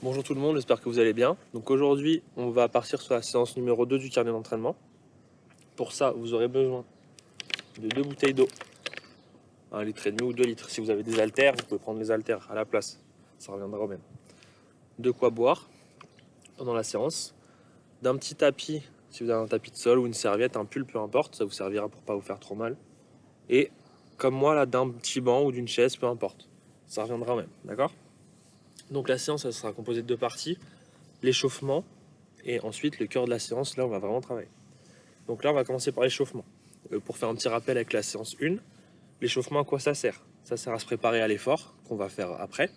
Bonjour tout le monde, j'espère que vous allez bien. Donc aujourd'hui, on va partir sur la séance numéro 2 du carnet d'entraînement. Pour ça, vous aurez besoin de 2 bouteilles d'eau, 1,5 litre ou 2 litres. Si vous avez des haltères, vous pouvez prendre les haltères à la place, ça reviendra au même. De quoi boire pendant la séance, d'un petit tapis, si vous avez un tapis de sol ou une serviette, un pull, peu importe, ça vous servira pour pas vous faire trop mal. Et comme moi là, d'un petit banc ou d'une chaise, peu importe, ça reviendra au même, d'accord? Donc la séance, elle sera composée de 2 parties, l'échauffement et ensuite le cœur de la séance, là on va vraiment travailler. Donc là on va commencer par l'échauffement. Pour faire un petit rappel avec la séance 1, l'échauffement à quoi ça sert? Ça sert à se préparer à l'effort qu'on va faire après,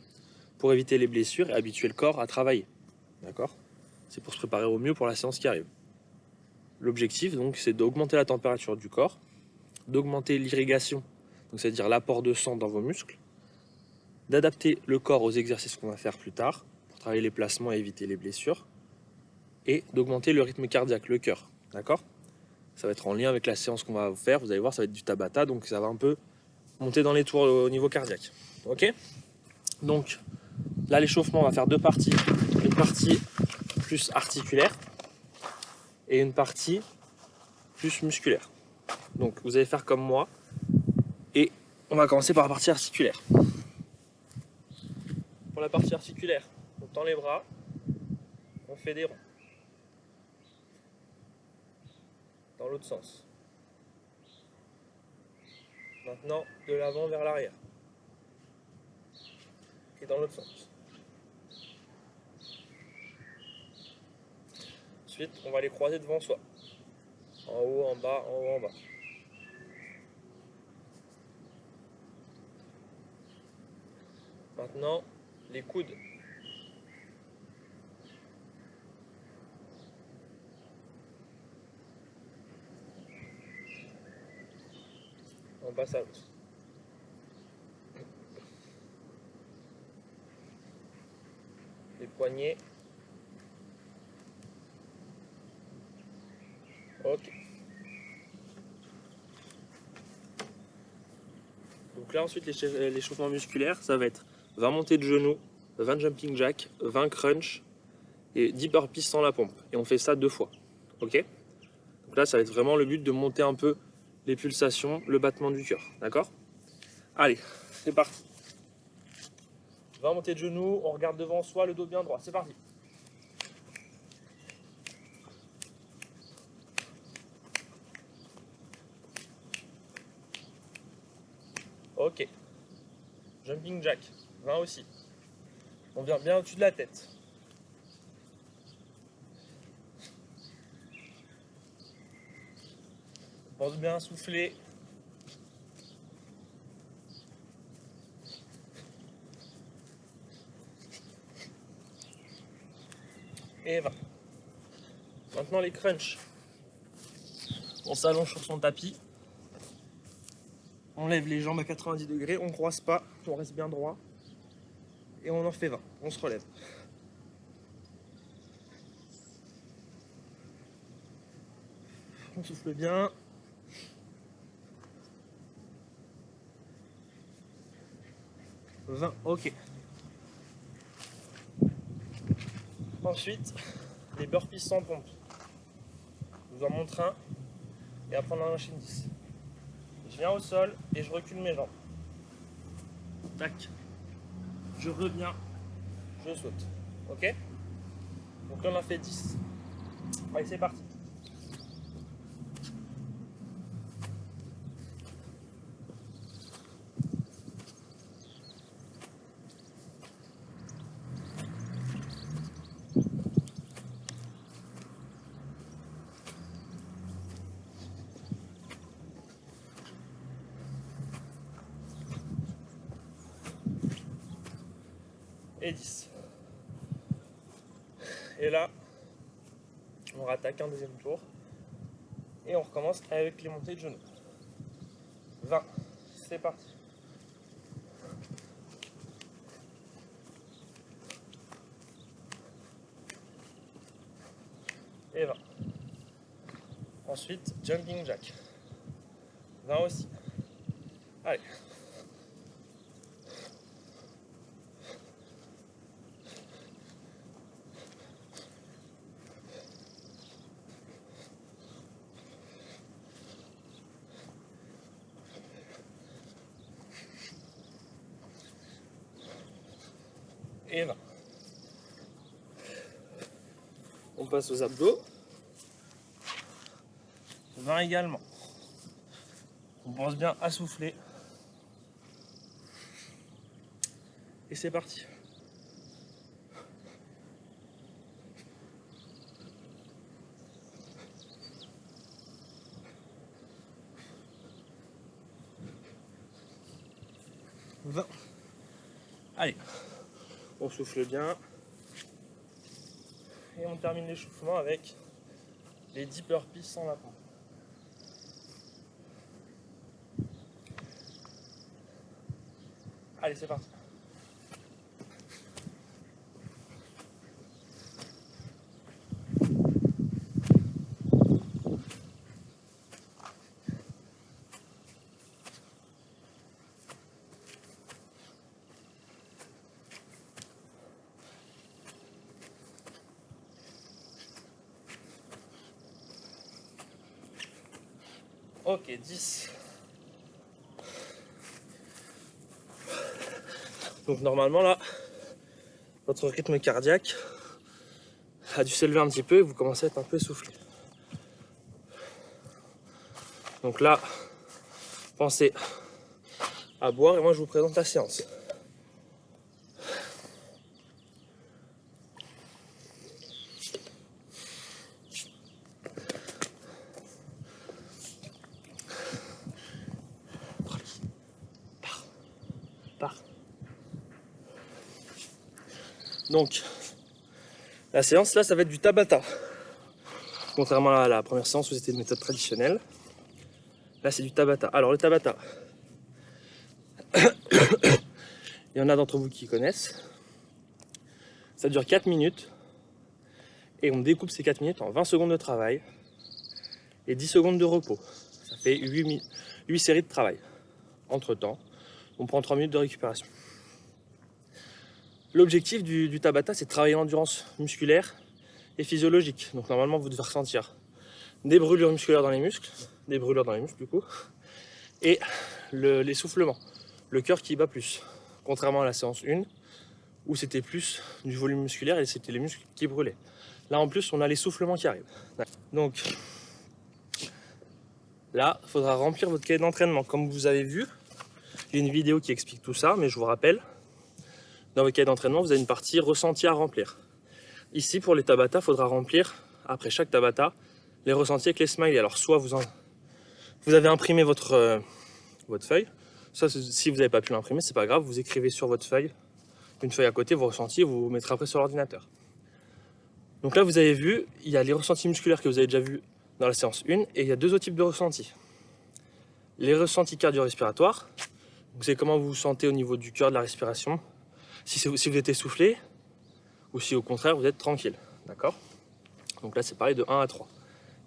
pour éviter les blessures et habituer le corps à travailler. D'accord? C'est pour se préparer au mieux pour la séance qui arrive. L'objectif donc c'est d'augmenter la température du corps, d'augmenter l'irrigation, donc c'est-à-dire l'apport de sang dans vos muscles, d'adapter le corps aux exercices qu'on va faire plus tard, pour travailler les placements et éviter les blessures, et d'augmenter le rythme cardiaque, le cœur. D'accord? Ça va être en lien avec la séance qu'on va faire. Vous allez voir, ça va être du Tabata, donc ça va un peu monter dans les tours au niveau cardiaque. Ok? Donc là, l'échauffement, on va faire 2 parties. Une partie plus articulaire et une partie plus musculaire. Donc vous allez faire comme moi et on va commencer par la partie articulaire. Pour la partie articulaire, on tend les bras, on fait des ronds. Dans l'autre sens. Maintenant, de l'avant vers l'arrière. Et dans l'autre sens. Ensuite, on va les croiser devant soi. En haut, en bas, en haut, en bas. Maintenant, les coudes. On passe à l'autre. Les poignets. Ok. Donc là, ensuite, l'échauffement musculaire, ça va être 20 montées de genoux, 20 jumping jack, 20 crunch et 10 burpees sans la pompe. Et on fait ça 2 fois. Ok? Donc là, ça va être vraiment le but de monter un peu les pulsations, le battement du cœur. D'accord? Allez, c'est parti. 20 montées de genoux, on regarde devant soi, le dos bien droit. C'est parti. Ok. Jumping jack, 20 aussi. On vient bien au-dessus de la tête. On pense bien souffler. Et 20. Maintenant les crunchs. On s'allonge sur son tapis. On lève les jambes à 90 degrés, on ne croise pas, on reste bien droit. Et on en fait 20. On se relève. On souffle bien. « 20, ok. Ensuite, les burpees sans pompe. Je vous en montre un et après on en enchaîne 10. Je viens au sol et je recule mes jambes. Tac. Je reviens, je saute. Ok? Donc là on en fait 10. Allez, c'est parti. Et 10. Et là, on rattaque un deuxième tour. Et on recommence avec les montées de genoux. 20. C'est parti. Et 20. Ensuite, jumping jack. 20 aussi. Allez. et 20. On passe aux abdos. 20 également. On pense bien à souffler. Et c'est parti. Allez, on souffle bien. Et on termine l'échauffement avec les 10 burpees sans la pompe. Allez, c'est parti. Ok, 10. Donc normalement là, votre rythme cardiaque a dû s'élever un petit peu et vous commencez à être un peu essoufflé. Donc là, pensez à boire et moi je vous présente la séance. Donc, la séance là, ça va être du Tabata. Contrairement à la première séance où c'était une méthode traditionnelle, là c'est du Tabata. Alors le Tabata, il y en a d'entre vous qui connaissent. Ça dure 4 minutes et on découpe ces 4 minutes en 20 secondes de travail et 10 secondes de repos. Ça fait 8 séries de travail. Entre temps, on prend 3 minutes de récupération. L'objectif du Tabata, c'est de travailler l'endurance musculaire et physiologique. Donc normalement, vous devez ressentir des brûlures musculaires dans les muscles, du coup, et l'essoufflement, le cœur qui bat plus. Contrairement à la séance 1, où c'était plus du volume musculaire et c'était les muscles qui brûlaient. Là, en plus, on a l'essoufflement qui arrive. Donc, là, il faudra remplir votre cahier d'entraînement. Comme vous avez vu, il y a une vidéo qui explique tout ça, mais je vous rappelle, dans votre cahier d'entraînement, vous avez une partie ressenti à remplir. Ici, pour les Tabata, il faudra remplir, après chaque Tabata, les ressentis avec les smileys. Alors, soit vous avez imprimé votre feuille, soit si vous n'avez pas pu l'imprimer, c'est pas grave, vous écrivez sur votre feuille, une feuille à côté, vos ressentis, vous mettrez après sur l'ordinateur. Donc là, vous avez vu, il y a les ressentis musculaires que vous avez déjà vus dans la séance 1, et il y a 2 autres types de ressentis. Les ressentis cardio-respiratoires, vous savez comment vous vous sentez au niveau du cœur, de la respiration, si vous êtes essoufflé, ou si au contraire vous êtes tranquille, d'accord? Donc là c'est pareil de 1 à 3.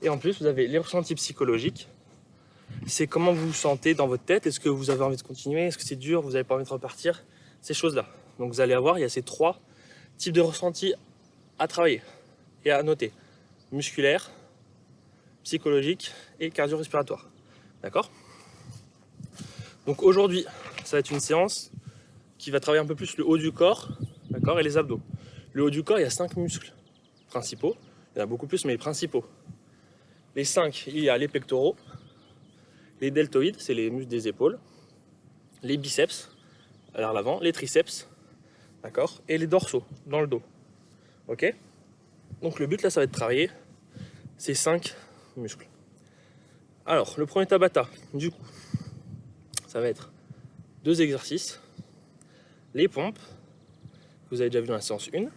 Et en plus vous avez les ressentis psychologiques, c'est comment vous vous sentez dans votre tête, est-ce que vous avez envie de continuer, est-ce que c'est dur, vous n'avez pas envie de repartir, ces choses-là. Donc vous allez avoir, il y a ces 3 types de ressentis à travailler et à noter. Musculaire, psychologique et cardio-respiratoire, d'accord? Donc aujourd'hui, ça va être une séance qui va travailler un peu plus le haut du corps, d'accord, et les abdos. Le haut du corps, il y a 5 muscles principaux. Il y en a beaucoup plus, mais les principaux. Les 5, il y a les pectoraux, les deltoïdes, c'est les muscles des épaules, les biceps, à l'avant, les triceps, d'accord, et les dorsaux, dans le dos. Ok? Donc le but là, ça va être de travailler ces 5 muscles. Alors, le premier Tabata, du coup, ça va être 2 exercices. Les pompes, vous avez déjà vu dans la séance 1,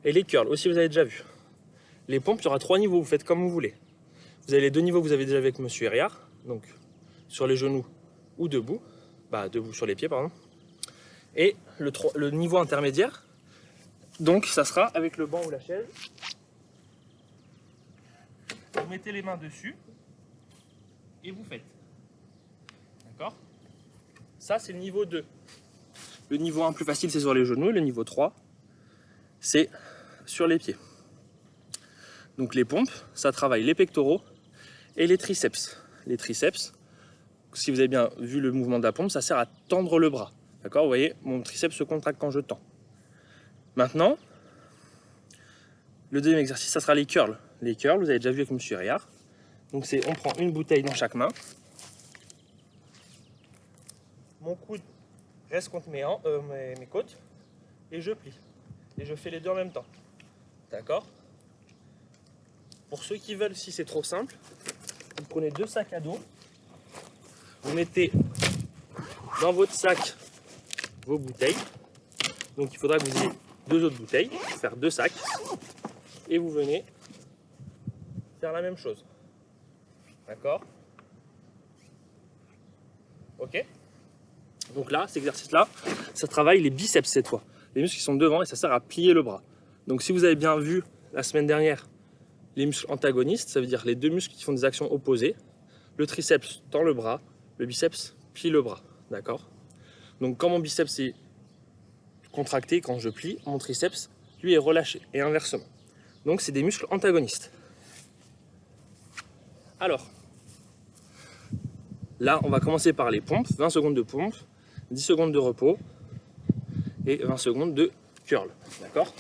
et les curls, aussi vous avez déjà vu. Les pompes, il y aura 3 niveaux, vous faites comme vous voulez. Vous avez les 2 niveaux que vous avez déjà vu avec Monsieur Herriard, donc sur les genoux ou debout, debout sur les pieds, pardon. Et le niveau intermédiaire, donc ça sera avec le banc ou la chaise. Vous mettez les mains dessus et vous faites. D'accord? Ça, c'est le niveau 2. Le niveau 1 plus facile, c'est sur les genoux. Le niveau 3, c'est sur les pieds. Donc les pompes, ça travaille les pectoraux et les triceps. Les triceps, si vous avez bien vu le mouvement de la pompe, ça sert à tendre le bras. D'accord? Vous voyez, mon triceps se contracte quand je tends. Maintenant, le deuxième exercice, ça sera les curls. Les curls, vous avez déjà vu avec Monsieur Réard. Donc c'est, on prend une bouteille dans chaque main. Mon coude reste contre mes côtes et je plie. Et je fais les deux en même temps. D'accord? Pour ceux qui veulent, si c'est trop simple, vous prenez 2 sacs à dos. Vous mettez dans votre sac vos bouteilles. Donc il faudra que vous ayez 2 autres bouteilles, faire 2 sacs. Et vous venez faire la même chose. D'accord? Ok? Donc là, cet exercice-là, ça travaille les biceps cette fois. Les muscles qui sont devant et ça sert à plier le bras. Donc si vous avez bien vu la semaine dernière, les muscles antagonistes, ça veut dire les deux muscles qui font des actions opposées. Le triceps tend le bras, le biceps plie le bras. D'accord? Donc quand mon biceps est contracté, quand je plie, mon triceps, lui, est relâché. Et inversement. Donc c'est des muscles antagonistes. Alors, là, on va commencer par les pompes. 20 secondes de pompe, 10 secondes de repos et 20 secondes de curl. D'accord?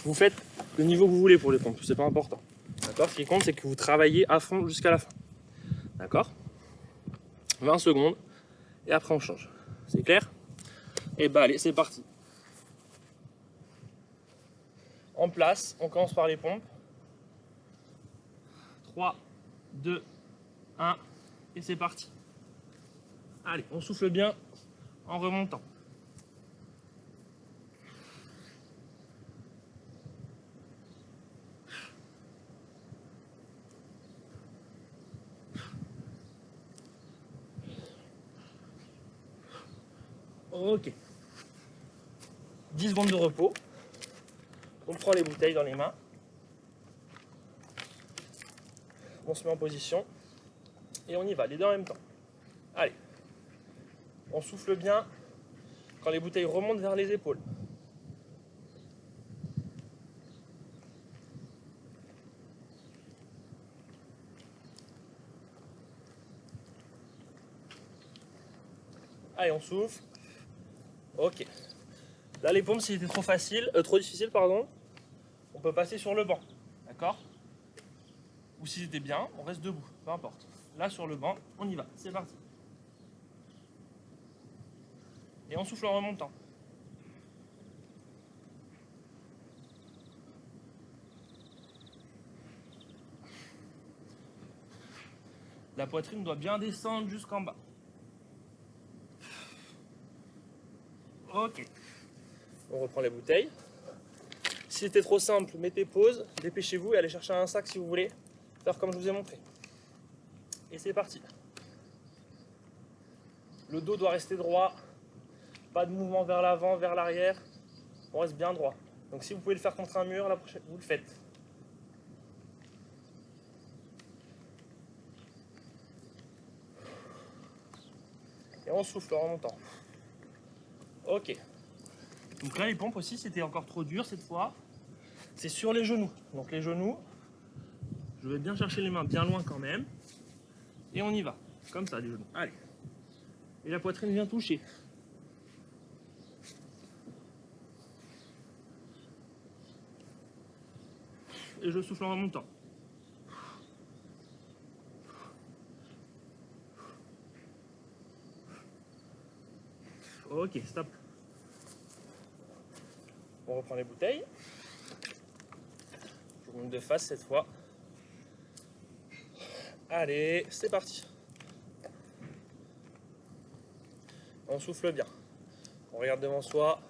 Vous faites le niveau que vous voulez pour les pompes, c'est pas important. D'accord? Ce qui compte, c'est que vous travaillez à fond jusqu'à la fin. D'accord? 20 secondes et après on change. C'est clair? Et bah allez, c'est parti. En place, on commence par les pompes. 3, 2, 1 et c'est parti. Allez, on souffle bien en remontant. Ok. 10 secondes de repos. On prend les bouteilles dans les mains. On se met en position. Et on y va, les deux en même temps. Allez. On souffle bien quand les bouteilles remontent vers les épaules. Allez, on souffle. Ok. Là, les pompes, si c'était trop difficile, pardon, on peut passer sur le banc. D'accord? Ou si c'était bien, on reste debout. Peu importe. Là, sur le banc, on y va. C'est parti. Et on souffle en remontant. La poitrine doit bien descendre jusqu'en bas. Ok. On reprend les bouteilles. Si c'était trop simple, mettez pause, dépêchez-vous et allez chercher un sac si vous voulez faire comme je vous ai montré. Et c'est parti. Le dos doit rester droit, pas de mouvement vers l'avant, vers l'arrière. On reste bien droit. Donc si vous pouvez le faire contre un mur, la prochaine, vous le faites. Et on souffle en remontant. Ok. Donc là, les pompes aussi, c'était encore trop dur cette fois. C'est sur les genoux. Donc les genoux, je vais bien chercher les mains bien loin quand même. Et on y va. Comme ça, les genoux. Allez. Et la poitrine vient toucher. Et je souffle en remontant. Ok, stop. On reprend les bouteilles. Je vous montre de face cette fois. Allez, c'est parti. On souffle bien. On regarde devant soi.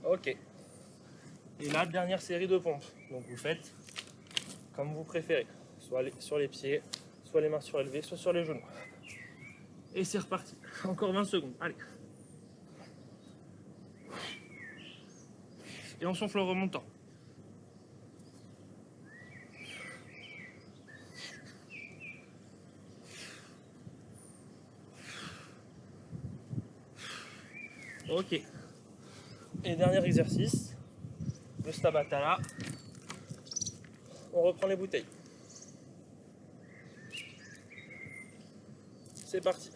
Ok. Et là, dernière série de pompes. Donc vous faites comme vous préférez. Soit sur les pieds, soit les mains surélevées, soit sur les genoux. Et c'est reparti. Encore 20 secondes. Allez. Et on souffle en remontant. Ok. Et dernier exercice de ce Tabata là, on reprend les bouteilles. C'est parti.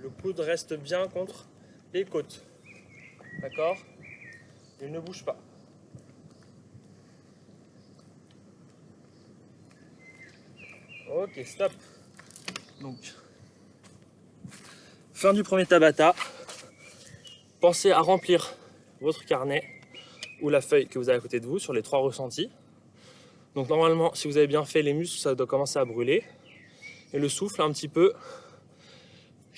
Le coude reste bien contre les côtes. D'accord? Il ne bouge pas. Ok, stop. Donc, fin du premier Tabata. Pensez à remplir votre carnet ou la feuille que vous avez à côté de vous sur les 3 ressentis. Donc normalement, si vous avez bien fait, les muscles, ça doit commencer à brûler. Et le souffle un petit peu,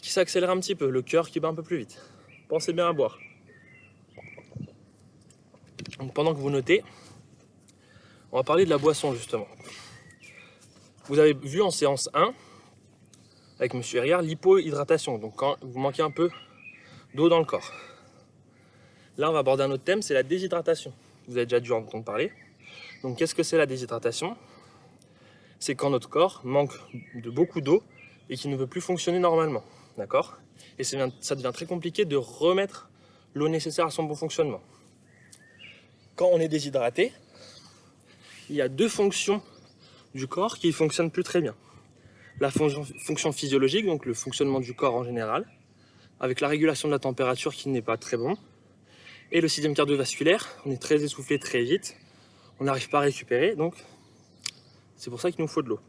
qui s'accélère un petit peu, le cœur qui bat un peu plus vite. Pensez bien à boire. Donc pendant que vous notez, on va parler de la boisson justement. Vous avez vu en séance 1, avec M. Herriard, l'hypohydratation. Donc quand vous manquez un peu d'eau dans le corps. Là, on va aborder un autre thème, c'est la déshydratation. Vous avez déjà dû en entendre parler. Donc qu'est-ce que c'est la déshydratation? C'est quand notre corps manque de beaucoup d'eau et qu'il ne veut plus fonctionner normalement. D'accord? Et ça devient très compliqué de remettre l'eau nécessaire à son bon fonctionnement. Quand on est déshydraté, il y a 2 fonctions du corps qui ne fonctionnent plus très bien. La fonction physiologique, donc le fonctionnement du corps en général, avec la régulation de la température qui n'est pas très bon. Et le système cardiovasculaire, on est très essoufflé très vite, on n'arrive pas à récupérer, donc c'est pour ça qu'il nous faut de l'eau.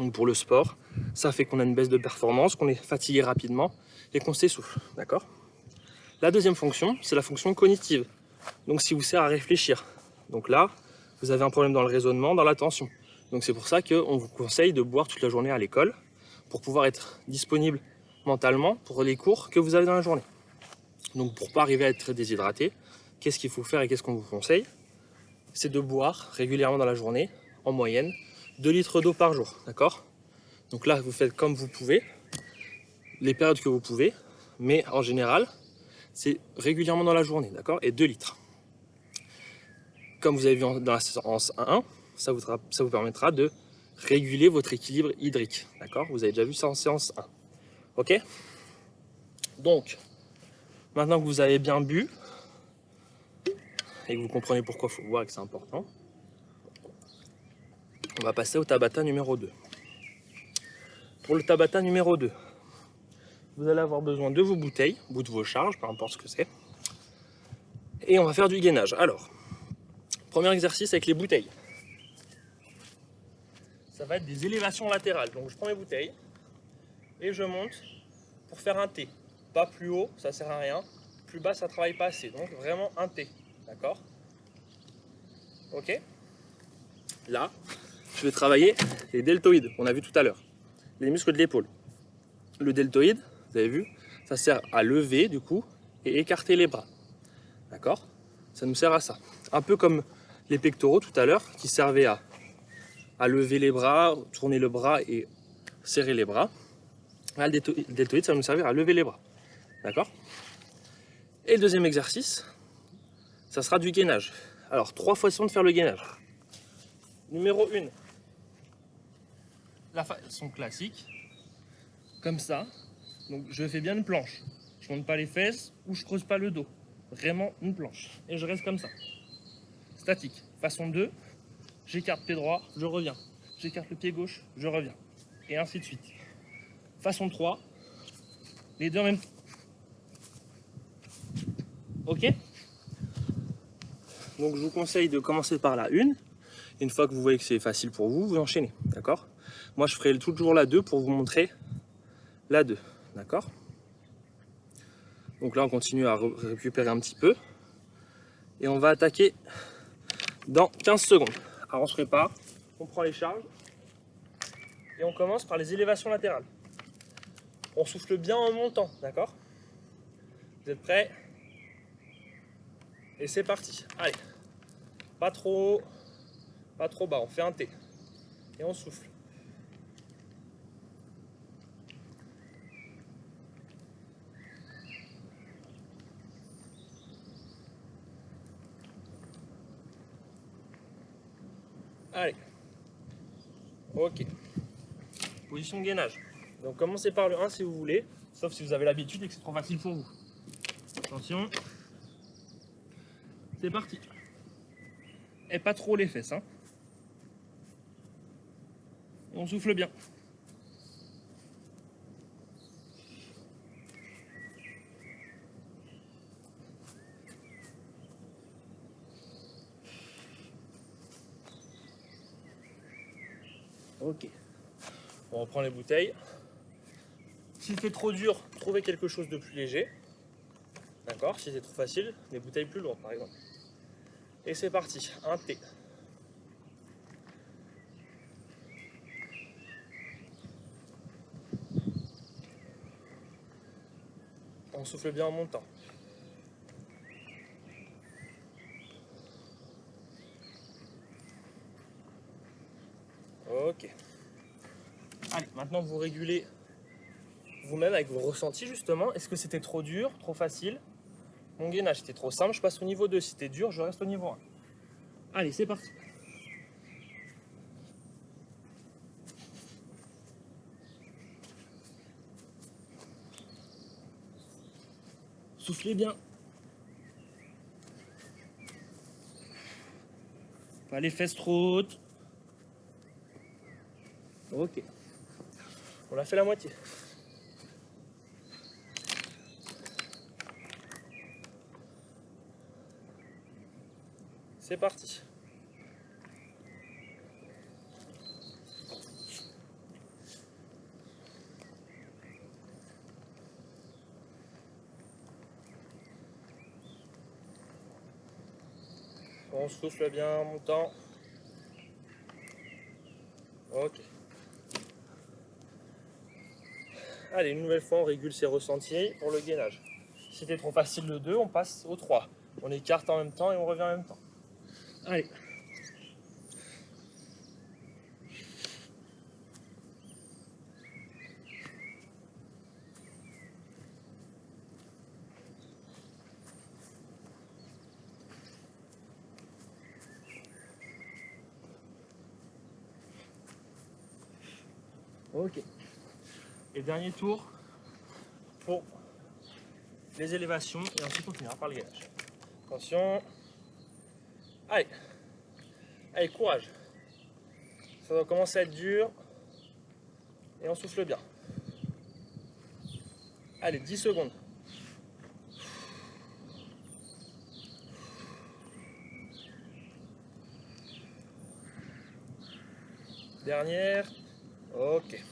Donc pour le sport, ça fait qu'on a une baisse de performance, qu'on est fatigué rapidement et qu'on s'essouffle, d'accord? La deuxième fonction, c'est la fonction cognitive, donc ce qui vous sert à réfléchir. Donc là, vous avez un problème dans le raisonnement, dans l'attention. Donc c'est pour ça qu'on vous conseille de boire toute la journée à l'école pour pouvoir être disponible mentalement pour les cours que vous avez dans la journée. Donc pour ne pas arriver à être déshydraté, qu'est-ce qu'il faut faire et qu'est-ce qu'on vous conseille? C'est de boire régulièrement dans la journée, en moyenne, 2 litres d'eau par jour, d'accord? Donc là, vous faites comme vous pouvez, les périodes que vous pouvez, mais en général, c'est régulièrement dans la journée, d'accord? Et 2 litres. Comme vous avez vu dans la séance 1, ça vous permettra de réguler votre équilibre hydrique, d'accord? Vous avez déjà vu ça en séance 1, ok? Donc, maintenant que vous avez bien bu, et que vous comprenez pourquoi il faut boire et que c'est important, on va passer au Tabata numéro 2. Pour le Tabata numéro 2, vous allez avoir besoin de vos bouteilles, ou de vos charges, peu importe ce que c'est. Et on va faire du gainage. Alors, premier exercice avec les bouteilles. Ça va être des élévations latérales. Donc je prends mes bouteilles et je monte pour faire un T. Pas plus haut, ça sert à rien. Plus bas, ça travaille pas assez. Donc vraiment un T. D'accord? Ok? Là, je vais travailler les deltoïdes, qu'on a vu tout à l'heure. Les muscles de l'épaule. Le deltoïde, vous avez vu, ça sert à lever du coup et écarter les bras. D'accord? Ça nous sert à ça. Un peu comme les pectoraux tout à l'heure qui servaient à lever les bras, tourner le bras et serrer les bras. Là, le deltoïde, ça va nous servir à lever les bras. D'accord? Et le deuxième exercice, ça sera du gainage. Alors, 3 façons de faire le gainage. Numéro 1, la façon classique, comme ça. Donc, je fais bien une planche. Je ne monte pas les fesses ou je creuse pas le dos. Vraiment une planche. Et je reste comme ça. Statique. Façon 2, j'écarte pied droit, je reviens. J'écarte le pied gauche, je reviens. Et ainsi de suite. Façon 3, les deux en même temps. Ok? Donc je vous conseille de commencer par la 1. Une fois que vous voyez que c'est facile pour vous, vous enchaînez. D'accord? Moi je ferai toujours la 2 pour vous montrer la 2. D'accord? Donc là on continue à récupérer un petit peu. Et on va attaquer dans 15 secondes. Alors on se prépare, on prend les charges. Et on commence par les élévations latérales. On souffle bien en montant, d'accord? Vous êtes prêts? Et c'est parti. Allez. Pas trop haut, pas trop bas. On fait un T. Et on souffle. Allez. Ok. Position de gainage. Donc commencez par le 1 si vous voulez, sauf si vous avez l'habitude et que c'est trop facile pour vous. Attention. C'est parti. Et pas trop les fesses, hein. Et on souffle bien. Ok. On reprend les bouteilles. Si c'est trop dur, trouvez quelque chose de plus léger. D'accord? Si c'est trop facile, des bouteilles plus lourdes par exemple. Et c'est parti. Un thé. On souffle bien en montant. Ok. Allez, maintenant vous régulez vous-même avec vos ressentis justement. Est-ce que c'était trop dur, trop facile? Mon gainage c'était trop simple, je passe au niveau 2. Si c'était dur, je reste au niveau 1. Allez, c'est parti. Soufflez bien. Pas les fesses trop hautes. Ok. On a fait la moitié. C'est parti. On souffle bien en montant. Ok. Allez, une nouvelle fois, on régule ses ressentis pour le gainage. Si c'était trop facile le 2, on passe au 3. On écarte en même temps et on revient en même temps. Allez. Ok. Et dernier tour pour les élévations et ensuite on finira par le gainage. Attention. Allez. Allez, courage. Ça va commencer à être dur. Et on souffle bien. Allez, 10 secondes. Dernière. Ok.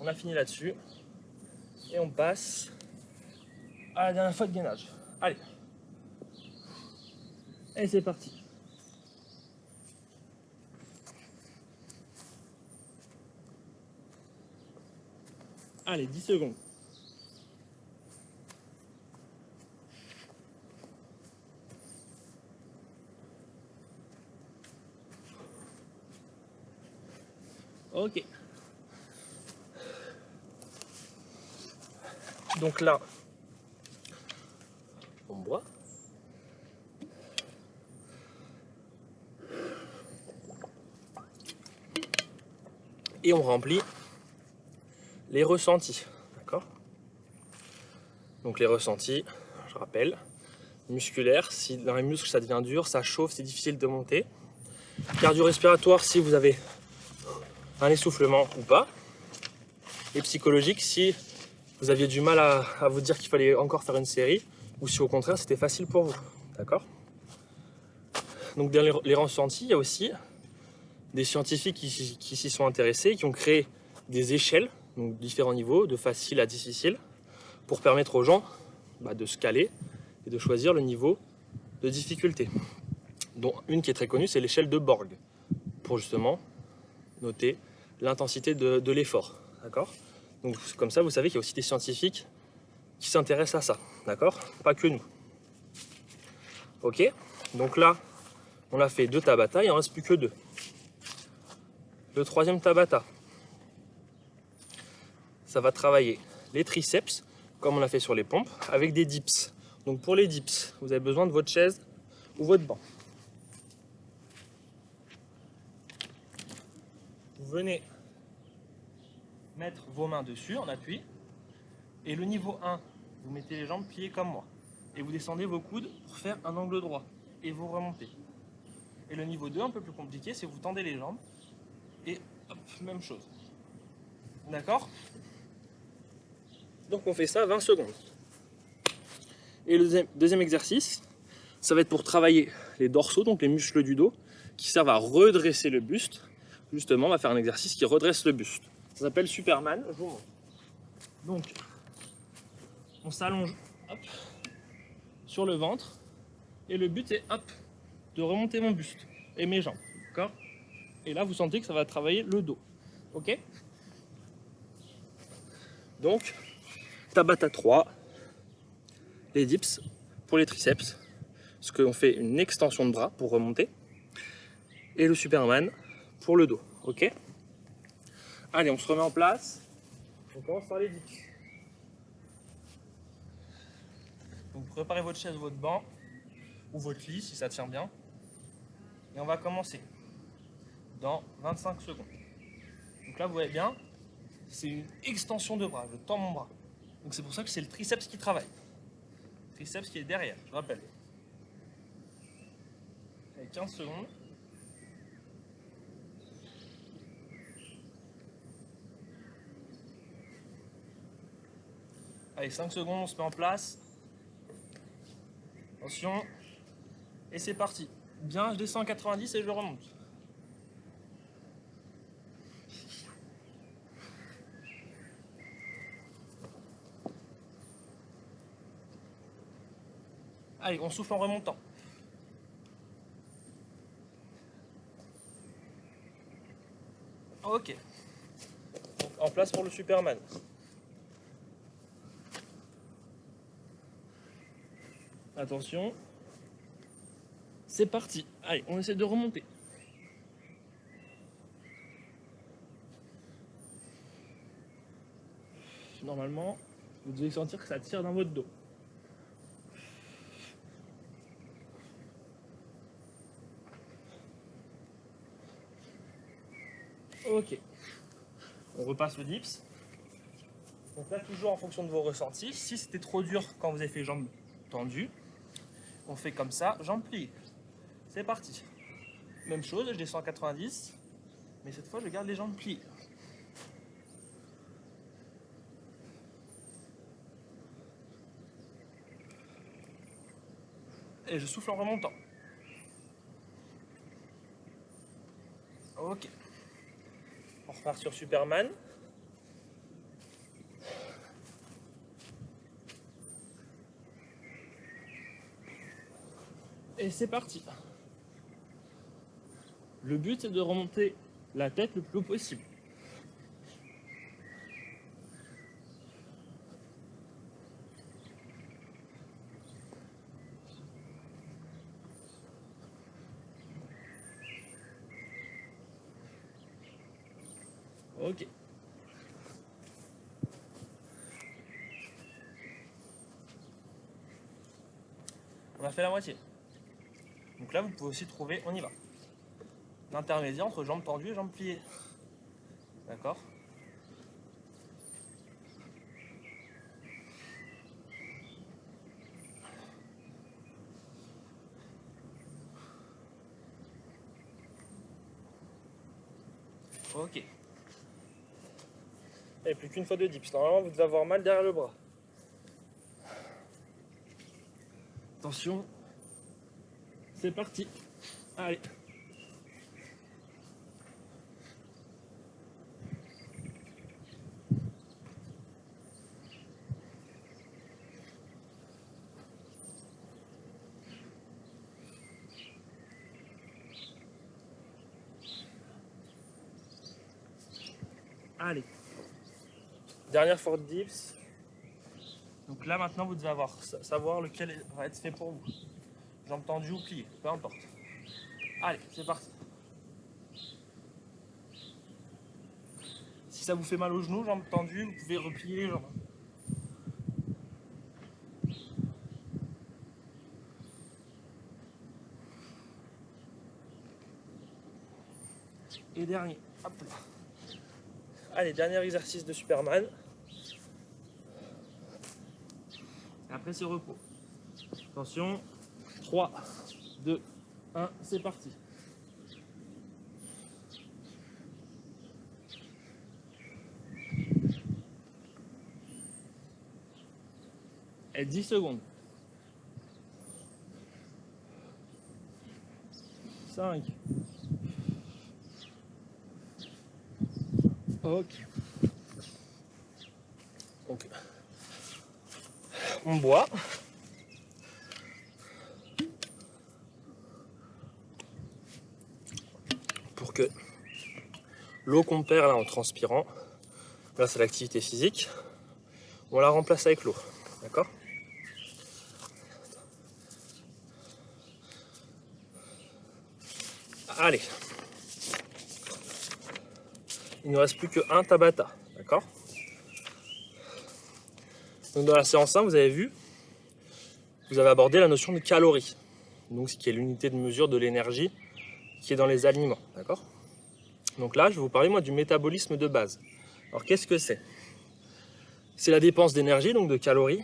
On a fini là-dessus. Et on passe à la dernière fois de gainage. Allez. Et c'est parti. Allez, 10 secondes. Ok. Donc là, on boit. Et on remplit les ressentis. D'accord? Donc les ressentis, je rappelle, musculaires, si dans les muscles ça devient dur, ça chauffe, c'est difficile de monter. Cardio-respiratoire, si vous avez un essoufflement ou pas. Et psychologique, si vous aviez du mal à vous dire qu'il fallait encore faire une série, ou si au contraire c'était facile pour vous. D'accord? Donc dans les ressentis, il y a aussi des scientifiques qui s'y sont intéressés, qui ont créé des échelles, donc différents niveaux, de facile à difficile, pour permettre aux gens de se caler et de choisir le niveau de difficulté. Dont une qui est très connue, c'est l'échelle de Borg, pour justement noter l'intensité de l'effort. D'accord? Donc comme ça, vous savez qu'il y a aussi des scientifiques qui s'intéressent à ça. D'accord? Pas que nous. Ok? Donc là, on a fait 2 Tabata, il n'en reste plus que 2. Le troisième Tabata, ça va travailler les triceps, comme on a fait sur les pompes, avec des dips. Donc pour les dips, vous avez besoin de votre chaise ou votre banc. vous venez mettre vos mains dessus en appui. Et le niveau 1, vous mettez les jambes pliées comme moi. Et vous descendez vos coudes pour faire un angle droit. Et vous remontez. Et le niveau 2, un peu plus compliqué, c'est vous tendez les jambes. Et hop, même chose. D'accord? Donc on fait ça 20 secondes. Et le deuxième exercice, ça va être pour travailler les dorsaux, donc les muscles du dos, qui servent à redresser le buste. Justement, on va faire un exercice qui redresse le buste. Ça s'appelle Superman, je vous montre. Donc, on s'allonge sur le ventre, et le but est de remonter mon buste et mes jambes. D'accord? Et là, vous sentez que ça va travailler le dos. Ok? Donc, Tabata 3, les dips pour les triceps, parce qu'on fait une extension de bras pour remonter, et le Superman pour le dos. Ok? Allez, on se remet en place. On commence par les dips. Donc, préparez votre chaise, votre banc, ou votre lit si ça tient bien. Et on va commencer dans 25 secondes. Donc là, vous voyez bien, c'est une extension de bras. Je tends mon bras. Donc c'est pour ça que c'est le triceps qui travaille. Le triceps qui est derrière, je rappelle. Allez, 15 secondes. Allez, 5 secondes, on se met en place. Attention. Et c'est parti. Bien, je descends à 90 et je remonte. Allez, on souffle en remontant. Ok. Donc, en place pour le Superman. Attention. C'est parti. Allez, on essaie de remonter. Normalement, vous devez sentir que ça tire dans votre dos. Ok. On repasse le dips. Donc là, toujours en fonction de vos ressentis. Si c'était trop dur quand vous avez fait jambes tendues, on fait comme ça, jambes pliées. C'est parti. Même chose, je descends à 90, mais cette fois, je garde les jambes pliées. Et je souffle en remontant. Ok. On repart sur Superman. Et c'est parti. Le but, c'est de remonter la tête le plus haut possible. Ok. On a fait la moitié. Donc là, vous pouvez aussi trouver, on y va, l'intermédiaire entre jambes tendues et jambes pliées. D'accord? Ok. Et plus qu'une fois de dips. Normalement, vous devez avoir mal derrière le bras. Attention. C'est parti. Allez. Allez. Dernière fois de dips. Donc là, maintenant, vous devez savoir lequel va être fait pour vous. Jambes tendues ou pliées, peu importe. Allez, c'est parti. Si ça vous fait mal aux genoux, jambes tendues, vous pouvez replier les jambes. Et dernier. Hop là. Allez, dernier exercice de Superman. Et après c'est repos. Attention, 3, 2, 1, c'est parti. Et 10 secondes. 5. Ok. Donc, on boit. Pour que l'eau qu'on perd là en transpirant, grâce à l'activité physique, on la remplace avec l'eau. D'accord ? Allez. Il ne nous reste plus qu'un Tabata. D'accord ? Donc dans la séance 1, vous avez vu, vous avez abordé la notion de calories. Donc ce qui est l'unité de mesure de l'énergie qui est dans les aliments. D'accord ? Donc là, je vais vous parler moi du métabolisme de base. Alors qu'est-ce que c'est ? C'est la dépense d'énergie, donc de calories,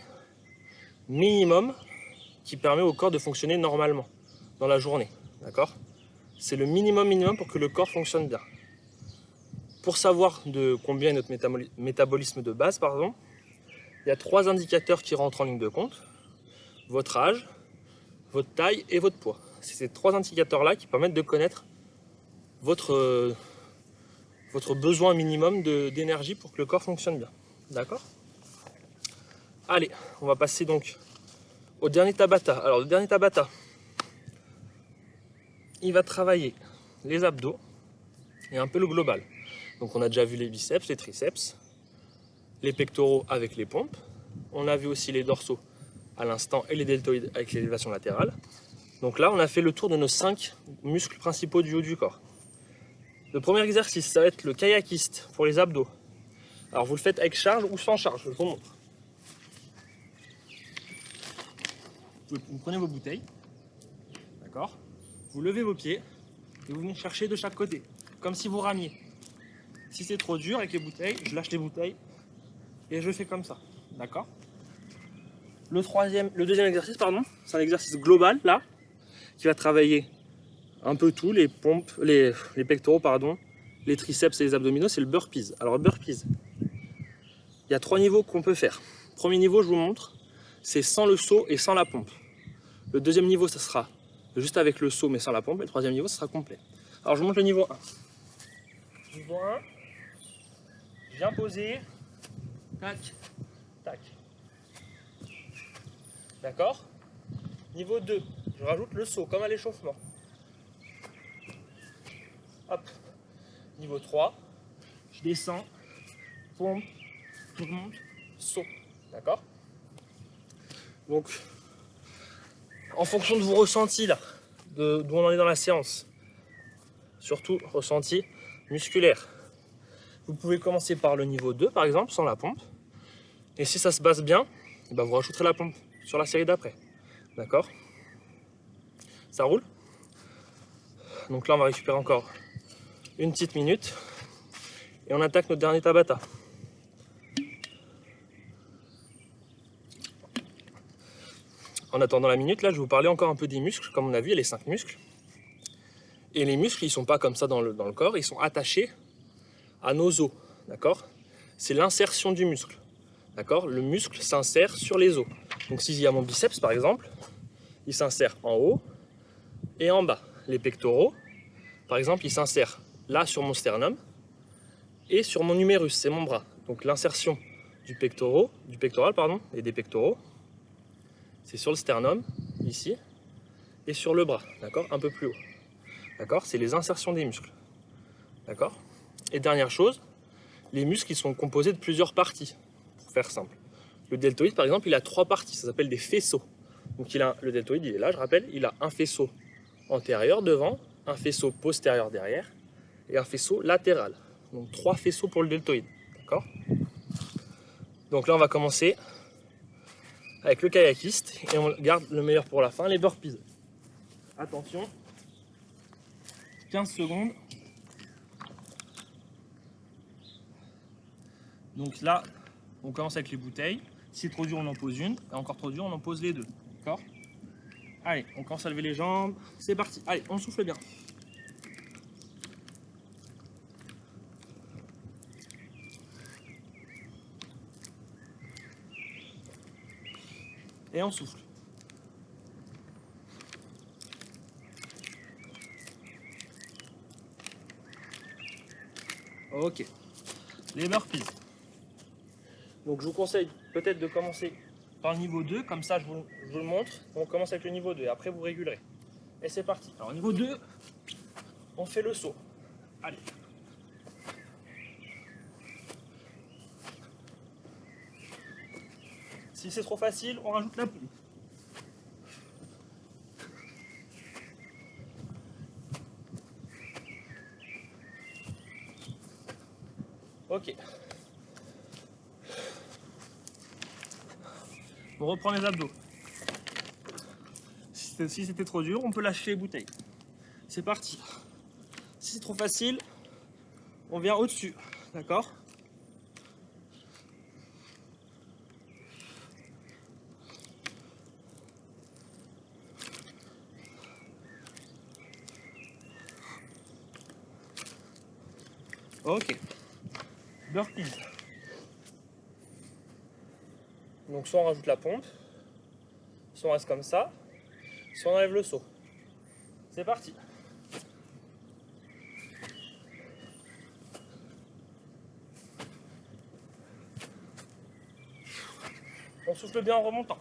minimum qui permet au corps de fonctionner normalement dans la journée. D'accord ? C'est le minimum pour que le corps fonctionne bien. Pour savoir de combien est notre métabolisme de base, il y a 3 indicateurs qui rentrent en ligne de compte. Votre âge, votre taille et votre poids. C'est ces 3 indicateurs-là qui permettent de connaître votre besoin minimum d'énergie pour que le corps fonctionne bien. D'accord ? Allez, on va passer donc au dernier Tabata. Alors le dernier Tabata, il va travailler les abdos et un peu le global. Donc on a déjà vu les biceps, les triceps, les pectoraux avec les pompes. On a vu aussi les dorsaux à l'instant et les deltoïdes avec l'élévation latérale. Donc là, on a fait le tour de nos 5 muscles principaux du haut du corps. Le premier exercice, ça va être le kayakiste pour les abdos. Alors vous le faites avec charge ou sans charge, je vous montre. Vous prenez vos bouteilles, d'accord ? Vous levez vos pieds et vous venez chercher de chaque côté, comme si vous ramiez. Si c'est trop dur avec les bouteilles, je lâche les bouteilles et je fais comme ça, d'accord ? Le deuxième exercice, c'est un exercice global là, qui va travailler un peu tout, les pompes, les pectoraux, les triceps et les abdominaux, c'est le burpees. Alors le burpees, il y a 3 niveaux qu'on peut faire. Premier niveau, je vous montre, c'est sans le seau et sans la pompe. Le deuxième niveau, ça sera juste avec le seau mais sans la pompe. Et le troisième niveau, ça sera complet. Alors je vous montre le niveau 1. Niveau 1, je viens poser, tac, tac. D'accord ? Niveau 2, je rajoute le seau comme à l'échauffement. Hop. Niveau 3, je descends, pompe, je remonte, saut. D'accord ? Donc, en fonction de vos ressentis là, d'où on en est dans la séance, surtout ressenti musculaire, vous pouvez commencer par le niveau 2 par exemple, sans la pompe. Et si ça se passe bien, vous rajouterez la pompe sur la série d'après. D'accord ? Ça roule ? Donc là, on va récupérer encore une petite minute. Et on attaque notre dernier Tabata. En attendant la minute, là, je vais vous parler encore un peu des muscles. Comme on a vu, il y a les 5 muscles. Et les muscles, ils ne sont pas comme ça dans le corps, ils sont attachés à nos os. D'accord ? C'est l'insertion du muscle. D'accord ? Le muscle s'insère sur les os. Donc s'il y a mon biceps, par exemple, il s'insère en haut et en bas. Les pectoraux, par exemple, ils s'insèrent là sur mon sternum et sur mon humérus, c'est mon bras. Donc l'insertion du pectoral et des pectoraux, c'est sur le sternum, ici, et sur le bras, d'accord ? Un peu plus haut. D'accord ? C'est les insertions des muscles. D'accord ? Et dernière chose, les muscles, ils sont composés de plusieurs parties, pour faire simple. Le deltoïde, par exemple, il a 3 parties, ça s'appelle des faisceaux. Donc le deltoïde, il est là, je rappelle, il a un faisceau antérieur devant, un faisceau postérieur derrière, et un faisceau latéral. Donc 3 faisceaux pour le deltoïde. D'accord ? Donc là, on va commencer avec le kayakiste, et on garde le meilleur pour la fin, les burpees. Attention, 15 secondes. Donc là, on commence avec les bouteilles. Si c'est trop dur, on en pose une. Et encore trop dur, on en pose les deux. D'accord? Allez, on commence à lever les jambes. C'est parti. Allez, on souffle bien. Et on souffle. Ok. Les burpees. Donc je vous conseille peut-être de commencer par le niveau 2, comme ça je vous le montre. On commence avec le niveau 2 et après vous régulerez. Et c'est parti. Alors niveau 2, on fait le saut. Allez. Si c'est trop facile, on rajoute la pompe. Ok. On reprend les abdos. Si c'était trop dur, on peut lâcher les bouteilles. C'est parti. Si c'est trop facile, on vient au-dessus. D'accord? Ok. Burpees. Donc soit on rajoute la pompe, soit on reste comme ça, soit on enlève le saut. C'est parti. On souffle bien en remontant.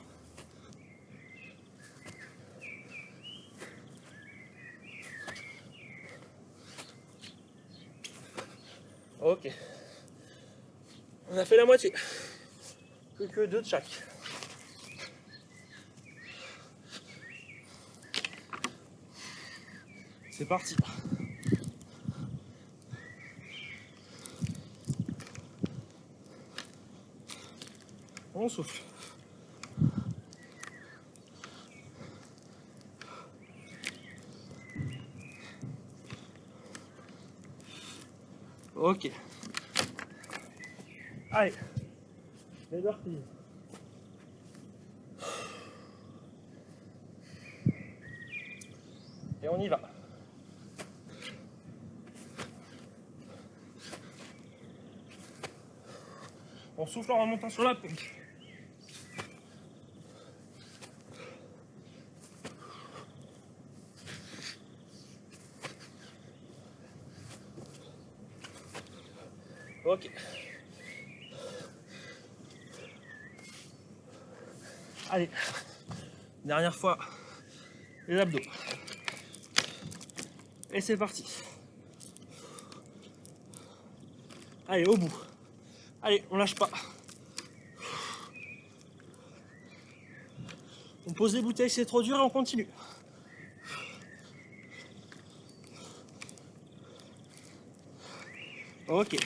Ok. On a fait la moitié. Plus que 2 de chaque. C'est parti. On souffle. Ok. Allez. Les burpees. Et on y va. On souffle en remontant sur la pompe. Ok. Allez. Dernière fois. Les abdos. Et c'est parti. Allez, au bout. Allez, on lâche pas. On pose les bouteilles, c'est trop dur et on continue. Ok.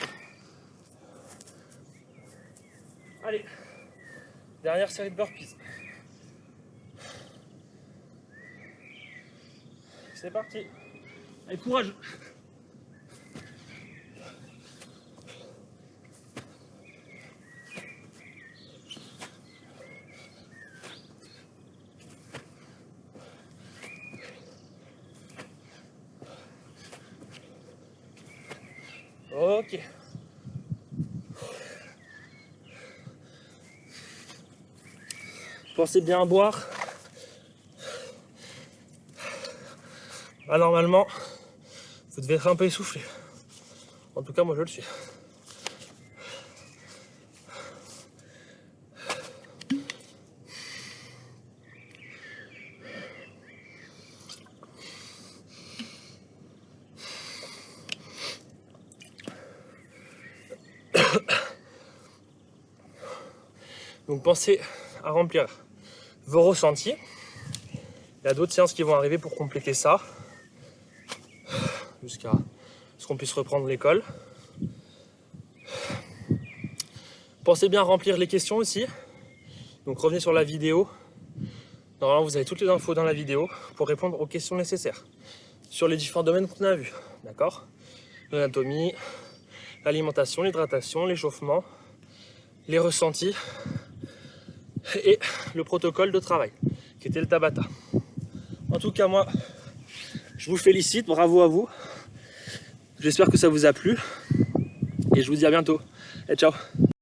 Allez. Dernière série de burpees. C'est parti. Allez, courage. Ok. Pensez bien à boire. Ah, normalement, vous devez être un peu essoufflé. En tout cas, moi je le suis. Donc pensez à remplir vos ressentis. Il y a d'autres séances qui vont arriver pour compléter ça, jusqu'à ce qu'on puisse reprendre l'école. Pensez bien à remplir les questions aussi. Donc revenez sur la vidéo. Normalement, vous avez toutes les infos dans la vidéo pour répondre aux questions nécessaires sur les différents domaines qu'on a vus. D'accord? L'anatomie, l'alimentation, l'hydratation, l'échauffement, les ressentis et le protocole de travail, qui était le Tabata. En tout cas, moi, je vous félicite, bravo à vous. J'espère que ça vous a plu et je vous dis à bientôt. Et ciao.